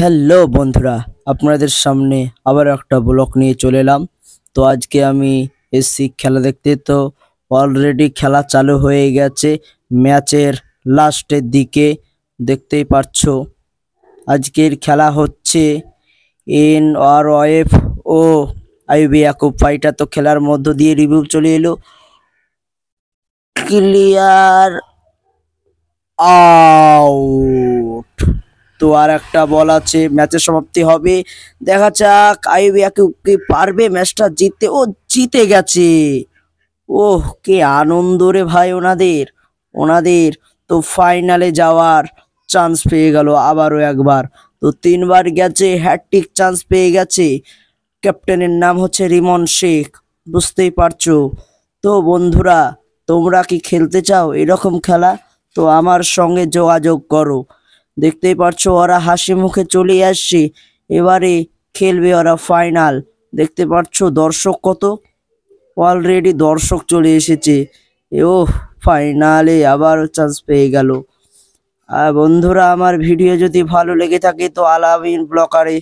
Hello বন্ধুরা, আপনাদের সামনে আবার একটা ব্লগ নিয়ে চলে এলাম। তো আজকে আমি এসছি খেলা দেখতে। তো অলরেডি খেলা চালু হয়ে গেছে, ম্যাচের লাস্টের দিকে দেখতেই পাচ্ছো। আজকের খেলা হচ্ছে NRF ও আইবি ইয়াকুব ফাইটার। তো খেলার মধ্য দিয়ে রিভিউ চলে এলো, ক্লিয়ার আউট। তো আর একটা বল আছে, ম্যাচের সমাপ্তি হবে। দেখা যাক আইবি কি পারবে ম্যাচটা জিততে। ও জিতে গেছে! ওহ, কি আনন্দ রে ভাই ওনাদের ওনাদের তো ফাইনালে যাওয়ার চান্স পেয়ে গেল আবারও একবার। তো 3বার গেছে, হ্যাটট্রিক চান্স পেয়ে গেছে। ক্যাপ্টেনের নাম হচ্ছে রিমন শেখ, বুঝতেই পারছো। তো বন্ধুরা, তোমরা কি খেলতে চাও এরকম খেলা? তো আমার সঙ্গে যোগাযোগ করো। দেখতেই পাচ্ছো ওরা হাসি মুখে চলে আসছে, এবারে খেলবে ওরা ফাইনাল। দেখতে পাচ্ছো দর্শক কত, অলরেডি দর্শক চলে এসেছে। ও ফাইনালে আবার চান্স পেয়ে গেল। আর বন্ধুরা, আমার ভিডিও যদি ভালো লেগে থাকে তো আলামিন ব্লগারে